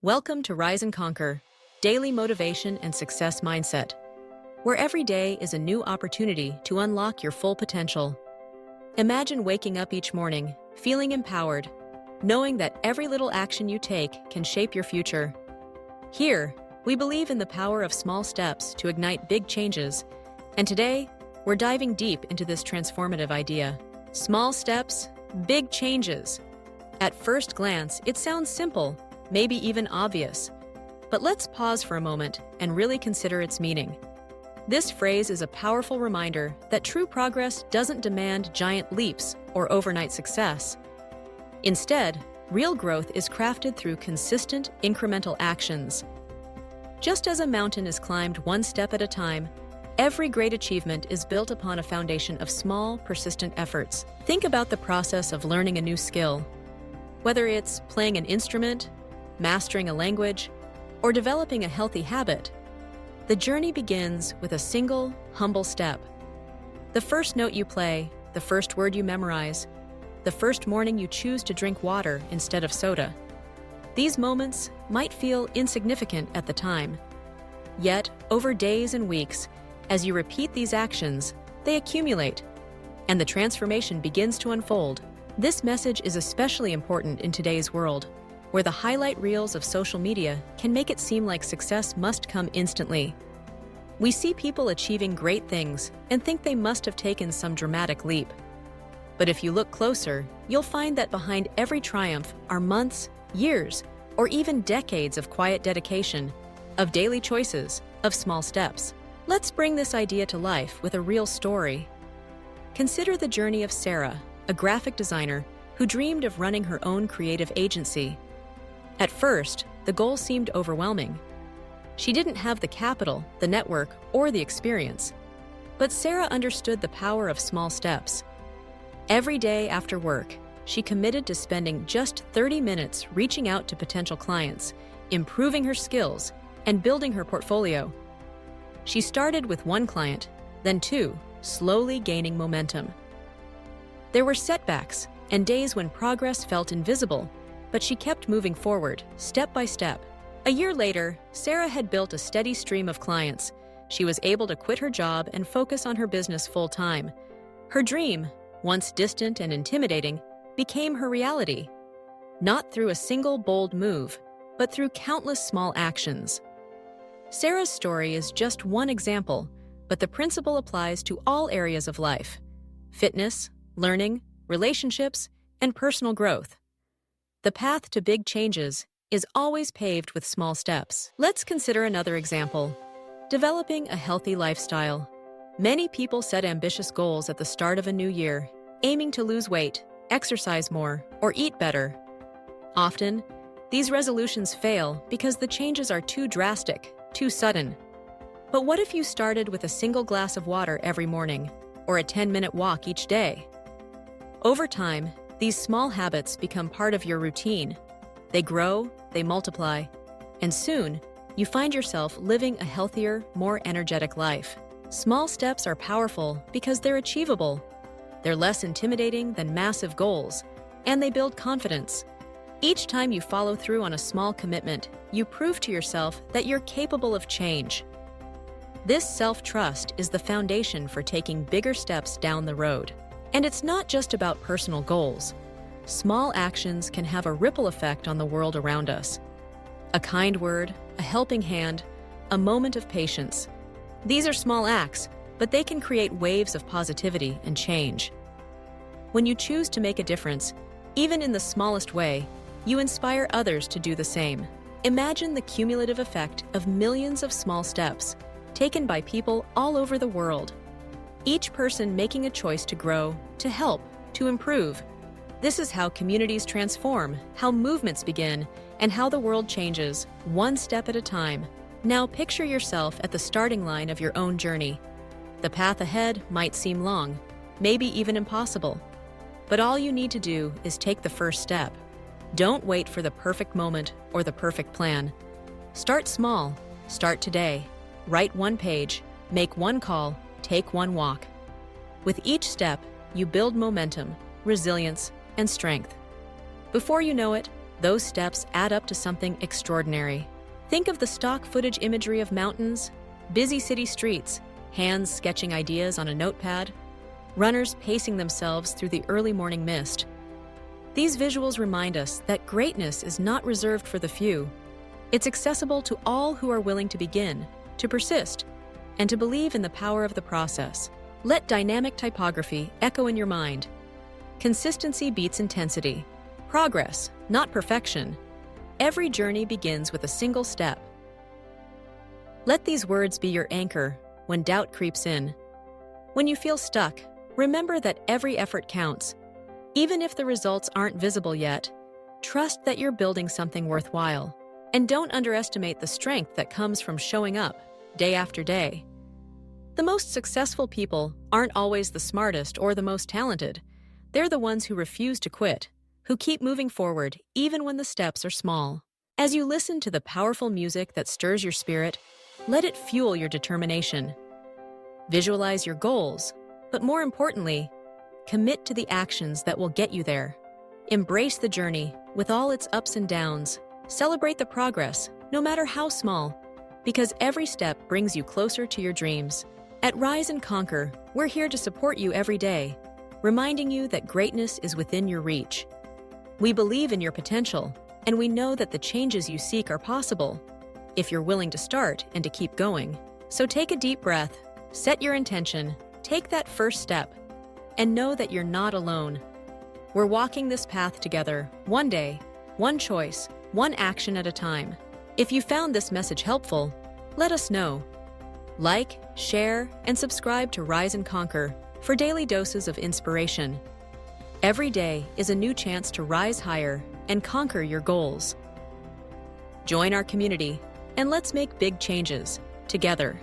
Welcome to Rise and Conquer, daily motivation and success mindset, where every day is a new opportunity to unlock your full potential. Imagine waking up each morning, feeling empowered, knowing that every little action you take can shape your future. Here, we believe in the power of small steps to ignite big changes, and today, we're diving deep into this transformative idea. Small steps, big changes. At first glance, it sounds simple, maybe even obvious. But let's pause for a moment and really consider its meaning. This phrase is a powerful reminder that true progress doesn't demand giant leaps or overnight success. Instead, real growth is crafted through consistent, incremental actions. Just as a mountain is climbed one step at a time, every great achievement is built upon a foundation of small, persistent efforts. Think about the process of learning a new skill. Whether it's playing an instrument, mastering a language, or developing a healthy habit, the journey begins with a single, humble step. The first note you play, the first word you memorize, the first morning you choose to drink water instead of soda. These moments might feel insignificant at the time. Yet, over days and weeks, as you repeat these actions, they accumulate, and the transformation begins to unfold. This message is especially important in today's world, where the highlight reels of social media can make it seem like success must come instantly. We see people achieving great things and think they must have taken some dramatic leap. But if you look closer, you'll find that behind every triumph are months, years, or even decades of quiet dedication, of daily choices, of small steps. Let's bring this idea to life with a real story. Consider the journey of Sarah, a graphic designer who dreamed of running her own creative agency. At first, the goal seemed overwhelming. She didn't have the capital, the network, or the experience. But Sarah understood the power of small steps. Every day after work, she committed to spending just 30 minutes reaching out to potential clients, improving her skills, and building her portfolio. She started with one client, then two, slowly gaining momentum. There were setbacks and days when progress felt invisible, but she kept moving forward, step by step. A year later, Sarah had built a steady stream of clients. She was able to quit her job and focus on her business full-time. Her dream, once distant and intimidating, became her reality. Not through a single bold move, but through countless small actions. Sarah's story is just one example, but the principle applies to all areas of life: fitness, learning, relationships, and personal growth. The path to big changes is always paved with small steps. Let's consider another example: developing a healthy lifestyle. Many people set ambitious goals at the start of a new year, aiming to lose weight, exercise more, or eat better. Often, these resolutions fail because the changes are too drastic, too sudden. But what if you started with a single glass of water every morning, or a 10-minute walk each day? Over time, these small habits become part of your routine. They grow, they multiply, and soon, you find yourself living a healthier, more energetic life. Small steps are powerful because they're achievable. They're less intimidating than massive goals, and they build confidence. Each time you follow through on a small commitment, you prove to yourself that you're capable of change. This self-trust is the foundation for taking bigger steps down the road. And it's not just about personal goals. Small actions can have a ripple effect on the world around us. A kind word, a helping hand, a moment of patience. These are small acts, but they can create waves of positivity and change. When you choose to make a difference, even in the smallest way, you inspire others to do the same. Imagine the cumulative effect of millions of small steps, taken by people all over the world. Each person making a choice to grow, to help, to improve. This is how communities transform, how movements begin, and how the world changes, one step at a time. Now picture yourself at the starting line of your own journey. The path ahead might seem long, maybe even impossible. But all you need to do is take the first step. Don't wait for the perfect moment or the perfect plan. Start small. Start today. Write one page, make one call, take one walk. With each step, you build momentum, resilience, and strength. Before you know it, Those steps add up to something extraordinary. Think of the stock footage imagery of mountains, busy city streets, hands sketching ideas on a notepad, runners pacing themselves through the early morning mist. These visuals remind us that greatness is not reserved for the few. It's accessible to all who are willing to begin, to persist, and to believe in the power of the process. Let dynamic typography echo in your mind. Consistency beats intensity. Progress, not perfection. Every journey begins with a single step. Let these words be your anchor when doubt creeps in. When you feel stuck, remember that every effort counts. Even if the results aren't visible yet, trust that you're building something worthwhile. And don't underestimate the strength that comes from showing up day after day. The most successful people aren't always the smartest or the most talented. They're the ones who refuse to quit, who keep moving forward even when the steps are small. As you listen to the powerful music that stirs your spirit, let it fuel your determination. Visualize your goals, but more importantly, commit to the actions that will get you there. Embrace the journey with all its ups and downs. Celebrate the progress, no matter how small, because every step brings you closer to your dreams. At Rise and Conquer, we're here to support you every day, reminding you that greatness is within your reach. We believe in your potential, and we know that the changes you seek are possible, if you're willing to start and to keep going. So take a deep breath, set your intention, take that first step, and know that you're not alone. We're walking this path together, one day, one choice, one action at a time. If you found this message helpful, let us know. Like, share, and subscribe to Rise and Conquer for daily doses of inspiration. Every day is a new chance to rise higher and conquer your goals. Join our community, and let's make big changes together.